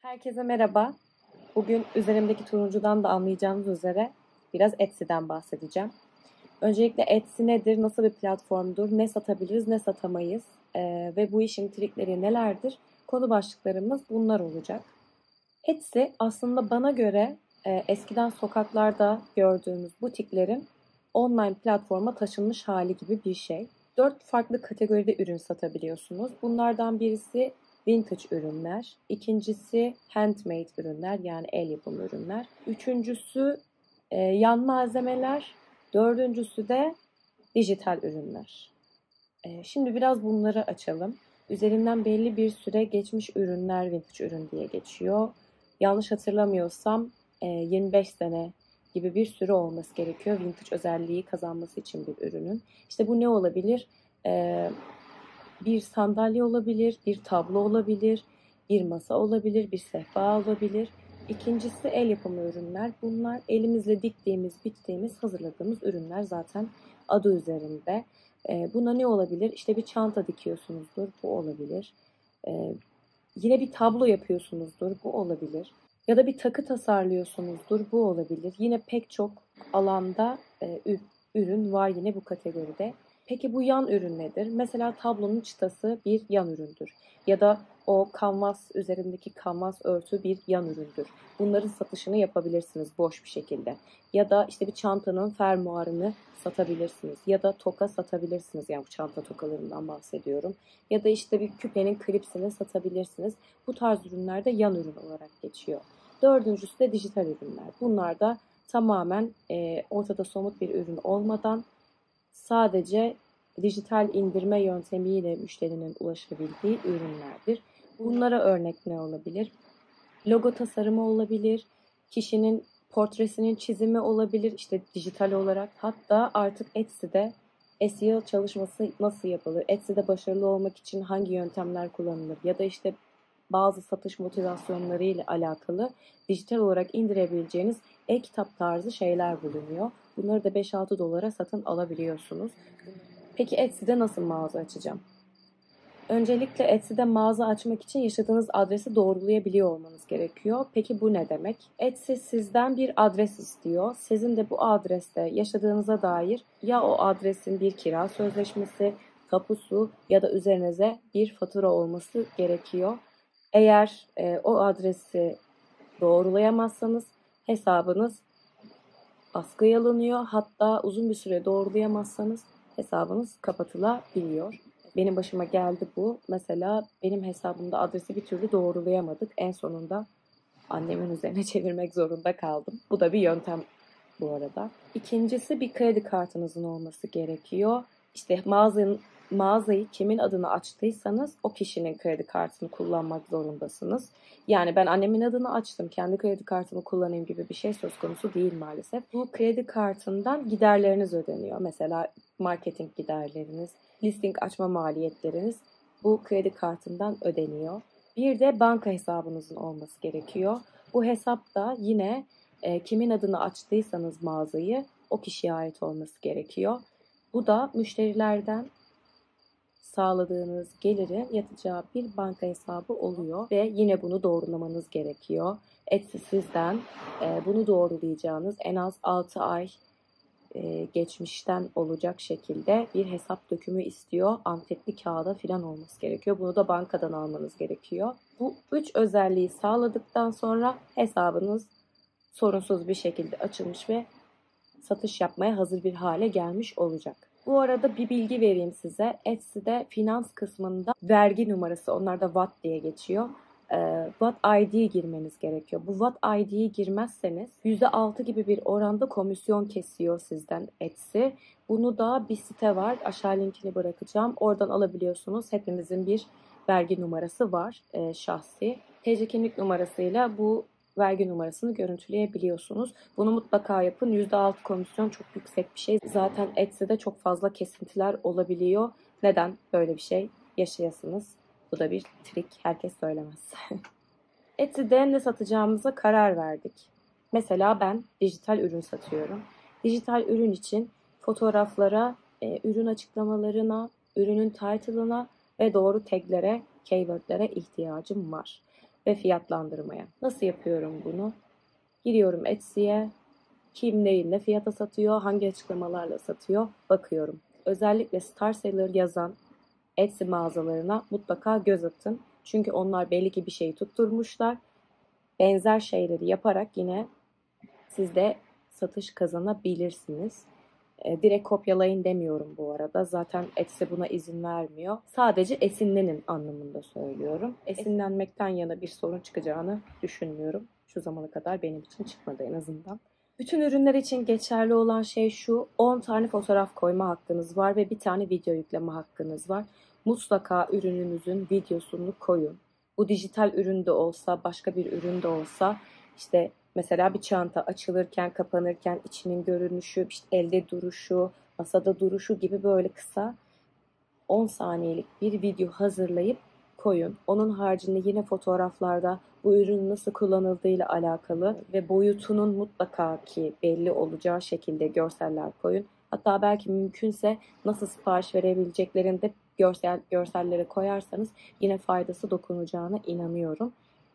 Herkese merhaba. Bugün üzerimdeki turuncudan da anlayacağınız üzere biraz Etsy'den bahsedeceğim. Öncelikle Etsy nedir, nasıl bir platformdur, ne satabiliriz, ne satamayız ve bu işin trikleri nelerdir? Konu başlıklarımız bunlar olacak. Etsy aslında bana göre eskiden sokaklarda gördüğümüz butiklerin online platforma taşınmış hali gibi bir şey. 4 farklı kategoride ürün satabiliyorsunuz. Bunlardan birisi vintage ürünler, ikincisi handmade ürünler yani el yapımı ürünler, üçüncüsü yan malzemeler, dördüncüsü de dijital ürünler. Şimdi biraz bunları açalım. Üzerinden belli bir süre geçmiş ürünler vintage ürün diye geçiyor. Yanlış hatırlamıyorsam 25 sene gibi bir süre olması gerekiyor vintage özelliği kazanması için bir ürünün. İşte bu ne olabilir? Bir sandalye olabilir, bir tablo olabilir, bir masa olabilir, bir sehpa olabilir. İkincisi el yapımı ürünler. Bunlar elimizle diktiğimiz, biçtiğimiz, hazırladığımız ürünler zaten adı üzerinde. Buna ne olabilir? İşte bir çanta dikiyorsunuzdur, bu olabilir. Yine bir tablo yapıyorsunuzdur, bu olabilir. Ya da bir takı tasarlıyorsunuzdur, bu olabilir. Yine pek çok alanda ürün var yine bu kategoride. Peki bu yan ürün nedir? Mesela tablonun çıtası bir yan üründür. Ya da o kanvas üzerindeki kanvas örtü bir yan üründür. Bunların satışını yapabilirsiniz boş bir şekilde. Ya da işte bir çantanın fermuarını satabilirsiniz. Ya da toka satabilirsiniz. Yani bu çanta tokalarından bahsediyorum. Ya da işte bir küpenin klipsini satabilirsiniz. Bu tarz ürünler de yan ürün olarak geçiyor. Dördüncüsü de dijital ürünler. Bunlar da tamamen ortada somut bir ürün olmadan sadece dijital indirme yöntemiyle müşterinin ulaşabildiği ürünlerdir. Bunlara örnek ne olabilir? Logo tasarımı olabilir, kişinin portresinin çizimi olabilir, işte dijital olarak. Hatta artık Etsy'de SEO çalışması nasıl yapılır? Etsy'de başarılı olmak için hangi yöntemler kullanılır? Ya da işte bazı satış motivasyonları ile alakalı dijital olarak indirebileceğiniz e-kitap tarzı şeyler bulunuyor. Bunları da 5-6 dolara satın alabiliyorsunuz. Peki Etsy'de nasıl mağaza açacağım? Öncelikle Etsy'de mağaza açmak için yaşadığınız adresi doğrulayabiliyor olmanız gerekiyor. Peki bu ne demek? Etsy sizden bir adres istiyor. Sizin de bu adreste yaşadığınıza dair ya o adresin bir kira sözleşmesi, tapusu ya da üzerinize bir fatura olması gerekiyor. Eğer o adresi doğrulayamazsanız hesabınız askıya alınıyor. Hatta uzun bir süre doğrulayamazsanız hesabınız kapatılabiliyor. Benim başıma geldi bu. Mesela benim hesabımda adresi bir türlü doğrulayamadık. En sonunda annemin üzerine çevirmek zorunda kaldım. Bu da bir yöntem bu arada. İkincisi bir kredi kartınızın olması gerekiyor. İşte mağazayı kimin adına açtıysanız o kişinin kredi kartını kullanmak zorundasınız. Yani ben annemin adını açtım, kendi kredi kartımı kullanayım gibi bir şey söz konusu değil maalesef. Bu kredi kartından giderleriniz ödeniyor. Mesela marketing giderleriniz, listing açma maliyetleriniz bu kredi kartından ödeniyor. Bir de banka hesabınızın olması gerekiyor. Bu hesap da yine kimin adını açtıysanız mağazayı o kişiye ait olması gerekiyor. Bu da müşterilerden sağladığınız gelirin yatacağı bir banka hesabı oluyor ve yine bunu doğrulamanız gerekiyor. Etsy sizden bunu doğrulayacağınız en az 6 ay geçmişten olacak şekilde bir hesap dökümü istiyor. Anketli kağıda filan olması gerekiyor. Bunu da bankadan almanız gerekiyor. Bu 3 özelliği sağladıktan sonra hesabınız sorunsuz bir şekilde açılmış ve satış yapmaya hazır bir hale gelmiş olacak. Bu arada bir bilgi vereyim size. Etsy'de finans kısmında vergi numarası, onlar da VAT diye geçiyor. VAT ID girmeniz gerekiyor. Bu VAT ID'yi girmezseniz %6 gibi bir oranda komisyon kesiyor sizden Etsy. Bunu da bir site var. Aşağı linkini bırakacağım. Oradan alabiliyorsunuz. Hepimizin bir vergi numarası var şahsi. TC kimlik numarasıyla bu vergi numarasını görüntüleyebiliyorsunuz. Bunu mutlaka yapın. %6 komisyon çok yüksek bir şey. Zaten Etsy'de çok fazla kesintiler olabiliyor. Neden böyle bir şey yaşayasınız? Bu da bir trik. Herkes söylemez. Etsy'de ne satacağımıza karar verdik. Mesela ben dijital ürün satıyorum. Dijital ürün için fotoğraflara, ürün açıklamalarına, ürünün title'ına ve doğru taglere, keywordlere ihtiyacım var. ve fiyatlandırmaya. Nasıl yapıyorum bunu? Giriyorum Etsy'ye. Kim neyi ne fiyata satıyor, hangi açıklamalarla satıyor bakıyorum. Özellikle Star Seller yazan Etsy mağazalarına mutlaka göz atın. Çünkü onlar belli ki bir şeyi tutturmuşlar. Benzer şeyleri yaparak yine siz de satış kazanabilirsiniz. Direkt kopyalayın demiyorum bu arada. Zaten Etsy buna izin vermiyor. Sadece esinlenin anlamında söylüyorum. Esinlenmekten yana bir sorun çıkacağını düşünmüyorum. Şu zamana kadar benim için çıkmadı en azından. Bütün ürünler için geçerli olan şey şu: 10 tane fotoğraf koyma hakkınız var ve bir tane video yükleme hakkınız var. Mutlaka ürününüzün videosunu koyun. Bu dijital ürün de olsa, başka bir ürün de olsa, işte mesela bir çanta açılırken, kapanırken içinin görünüşü, işte elde duruşu, masada duruşu gibi böyle kısa 10 saniyelik bir video hazırlayıp koyun. Onun haricinde yine fotoğraflarda bu ürünün nasıl kullanıldığıyla alakalı ve boyutunun mutlaka ki belli olacağı şekilde görseller koyun. Hatta belki mümkünse nasıl sipariş verebileceklerini de görsellere koyarsanız yine faydası dokunacağına inanıyorum.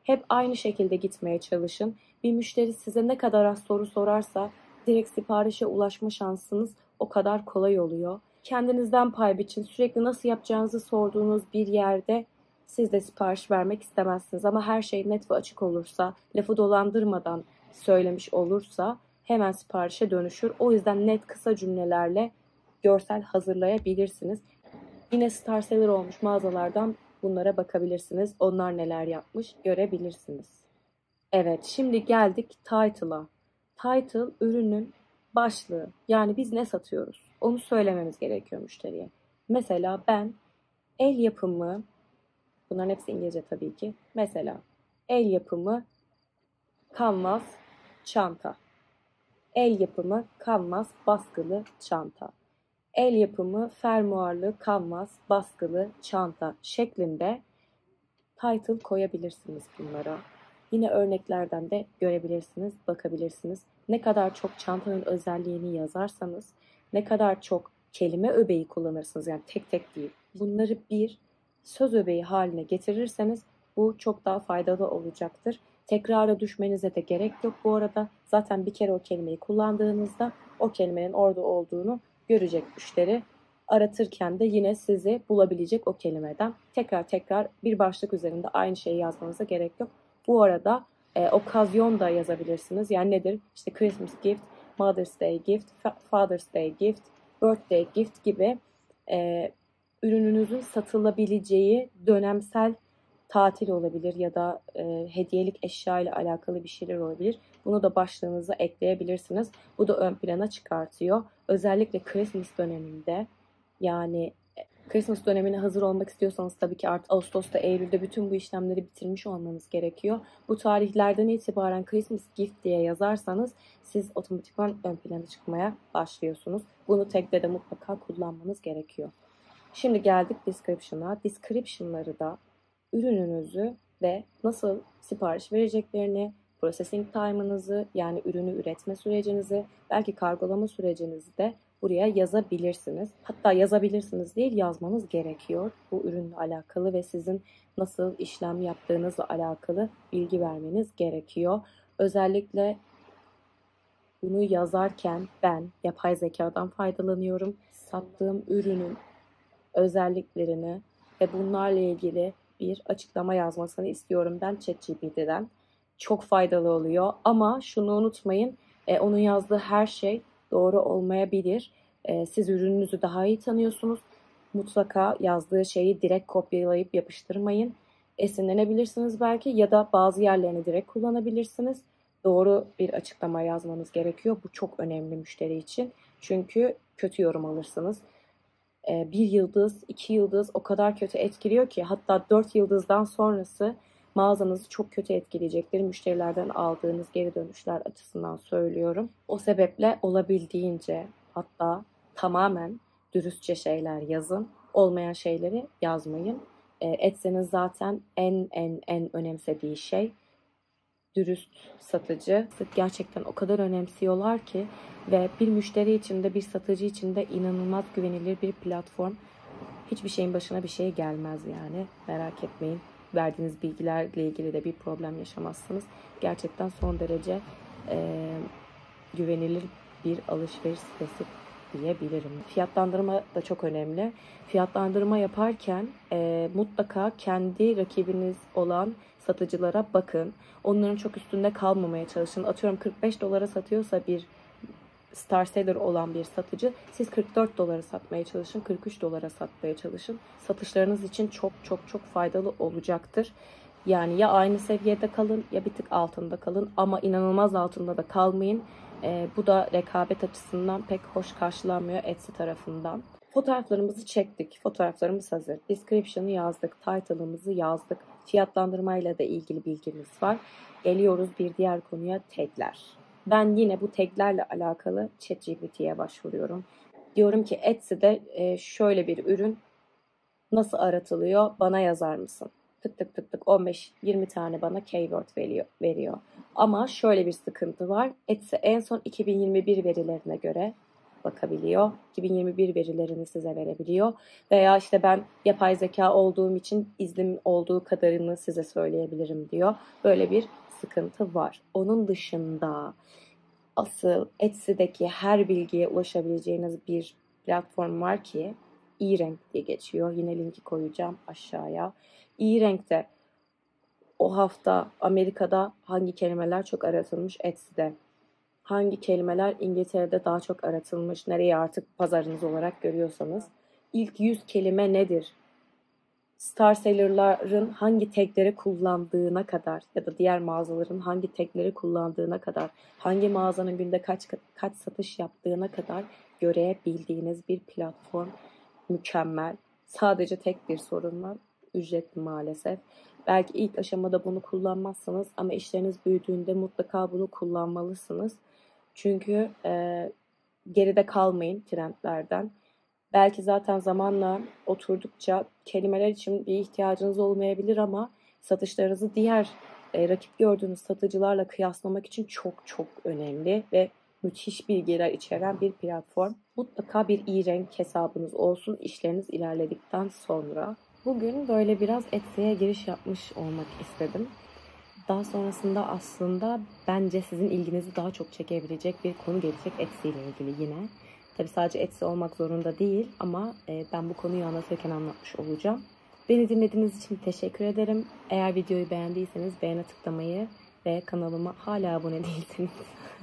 Hep aynı şekilde gitmeye çalışın. Bir müşteri size ne kadar az soru sorarsa direkt siparişe ulaşma şansınız o kadar kolay oluyor. Kendinizden pay biçin. Sürekli nasıl yapacağınızı sorduğunuz bir yerde siz de sipariş vermek istemezsiniz. Ama her şey net ve açık olursa, lafı dolandırmadan söylemiş olursa hemen siparişe dönüşür. O yüzden net kısa cümlelerle görsel hazırlayabilirsiniz. Yine Star Seller olmuş mağazalardan bunlara bakabilirsiniz. Onlar neler yapmış görebilirsiniz. Evet, şimdi geldik title'a. Title ürünün başlığı. Yani biz ne satıyoruz? Onu söylememiz gerekiyor müşteriye. Mesela ben el yapımı, bunların hepsi İngilizce tabii ki. Mesela el yapımı kanvas çanta. El yapımı kanvas baskılı çanta. El yapımı fermuarlı kanvas baskılı çanta şeklinde title koyabilirsiniz bunlara. Yine örneklerden de görebilirsiniz, bakabilirsiniz. Ne kadar çok çantanın özelliğini yazarsanız, ne kadar çok kelime öbeği kullanırsınız, yani tek tek değil, bunları bir söz öbeği haline getirirseniz bu çok daha faydalı olacaktır. Tekrara düşmenize de gerek yok bu arada. Zaten bir kere o kelimeyi kullandığınızda o kelimenin orada olduğunu görecek müşteri. Aratırken de yine sizi bulabilecek o kelimeden. Tekrar bir başlık üzerinde aynı şeyi yazmanıza gerek yok. Bu arada okazyon da yazabilirsiniz. Yani nedir? İşte Christmas gift, Mother's Day gift, Father's Day gift, Birthday gift gibi ürününüzün satılabileceği dönemsel tatil olabilir ya da hediyelik eşya ile alakalı bir şeyler olabilir. Bunu da başlığınıza ekleyebilirsiniz. Bu da ön plana çıkartıyor. Özellikle Christmas döneminde, yani Christmas dönemine hazır olmak istiyorsanız tabii ki artık Ağustos'ta, Eylül'de bütün bu işlemleri bitirmiş olmanız gerekiyor. Bu tarihlerden itibaren Christmas gift diye yazarsanız siz otomatikman ön plana çıkmaya başlıyorsunuz. Bunu tag'de de mutlaka kullanmanız gerekiyor. Şimdi geldik description'a. Description'ları da ürününüzü ve nasıl sipariş vereceklerini, processing time'ınızı, yani ürünü üretme sürecinizi, belki kargolama sürecinizi de buraya yazabilirsiniz. Hatta yazabilirsiniz değil, yazmanız gerekiyor. Bu ürünle alakalı ve sizin nasıl işlem yaptığınızla alakalı bilgi vermeniz gerekiyor. Özellikle bunu yazarken ben yapay zekadan faydalanıyorum. Sattığım ürünün özelliklerini ve bunlarla ilgili bir açıklama yazmasını istiyorum ben ChatGPT'den. Çok faydalı oluyor ama şunu unutmayın, onun yazdığı her şey doğru olmayabilir. Siz ürününüzü daha iyi tanıyorsunuz. Mutlaka yazdığı şeyi direkt kopyalayıp yapıştırmayın. Esinlenebilirsiniz belki ya da bazı yerlerini direkt kullanabilirsiniz. Doğru bir açıklama yazmanız gerekiyor. Bu çok önemli müşteri için. Çünkü kötü yorum alırsınız. 1 yıldız, 2 yıldız o kadar kötü etkiliyor ki, hatta 4 yıldızdan sonrası mağazanızı çok kötü etkileyecektir. Müşterilerden aldığınız geri dönüşler açısından söylüyorum. O sebeple olabildiğince, hatta tamamen dürüstçe şeyler yazın. Olmayan şeyleri yazmayın. Etsy'nin zaten en önemsediği şey dürüst satıcı. Gerçekten o kadar önemsiyorlar ki ve bir müşteri için de bir satıcı için de inanılmaz güvenilir bir platform. Hiçbir şeyin başına bir şey gelmez yani. Merak etmeyin. verdiğiniz bilgilerle ilgili de bir problem yaşamazsınız. Gerçekten son derece güvenilir bir alışveriş sitesi diyebilirim. Fiyatlandırma da çok önemli. Fiyatlandırma yaparken mutlaka kendi rakibiniz olan satıcılara bakın. Onların çok üstünde kalmamaya çalışın. Atıyorum 45 dolara satıyorsa bir star seller olan bir satıcı, siz 44 dolara satmaya çalışın, 43 dolara satmaya çalışın. Satışlarınız için çok çok çok faydalı olacaktır. Yani ya aynı seviyede kalın ya bir tık altında kalın ama inanılmaz altında da kalmayın. Bu da rekabet açısından pek hoş karşılanmıyor Etsy tarafından. Fotoğraflarımızı çektik. Fotoğraflarımız hazır. Description'ı yazdık. Title'ımızı yazdık. Fiyatlandırmayla da ilgili bilgimiz var. Geliyoruz bir diğer konuya, tagler. Ben yine bu taglerle alakalı ChatGPT'ye başvuruyorum. Diyorum ki Etsy'de şöyle bir ürün nasıl aratılıyor, bana yazar mısın? Tık tık tık tık 15-20 tane bana keyword veriyor. Ama şöyle bir sıkıntı var. Etsy en son 2021 verilerine göre bakabiliyor. 2021 verilerini size verebiliyor. Veya işte ben yapay zeka olduğum için iznim olduğu kadarını size söyleyebilirim diyor. Böyle bir sıkıntı var. Onun dışında asıl Etsy'deki her bilgiye ulaşabileceğiniz bir platform var ki eRank diye geçiyor. Yine linki koyacağım aşağıya. eRank'te o hafta Amerika'da hangi kelimeler çok aratılmış Etsy'de, hangi kelimeler İngiltere'de daha çok aratılmış, nereye artık pazarınız olarak görüyorsanız, ilk 100 kelime nedir? Star seller'ların hangi tagleri kullandığına kadar ya da diğer mağazaların hangi tagleri kullandığına kadar, hangi mağazanın günde kaç satış yaptığına kadar görebildiğiniz bir platform. Mükemmel. Sadece tek bir sorun var. Ücretli maalesef. Belki ilk aşamada bunu kullanmazsınız ama işleriniz büyüdüğünde mutlaka bunu kullanmalısınız. Çünkü geride kalmayın trendlerden. Belki zaten zamanla oturdukça kelimeler için bir ihtiyacınız olmayabilir ama satışlarınızı diğer rakip gördüğünüz satıcılarla kıyaslamak için çok çok önemli ve müthiş bilgiler içeren bir platform. Mutlaka bir eRank hesabınız olsun işleriniz ilerledikten sonra. Bugün böyle biraz Etsy'ye giriş yapmış olmak istedim. Daha sonrasında aslında bence sizin ilginizi daha çok çekebilecek bir konu gelecek Etsy ile ilgili yine. Tabii sadece Etsy olmak zorunda değil ama ben bu konuyu anlatırken anlatmış olacağım. Beni dinlediğiniz için teşekkür ederim. Eğer videoyu beğendiyseniz beğene tıklamayı ve kanalıma hala abone değilseniz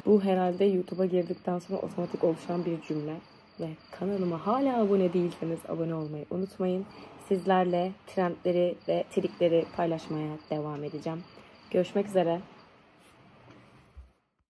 bu herhalde YouTube'a girdikten sonra otomatik oluşan bir cümle. Ve kanalıma hala abone değilseniz abone olmayı unutmayın. Sizlerle trendleri ve trikleri paylaşmaya devam edeceğim. Görüşmek üzere.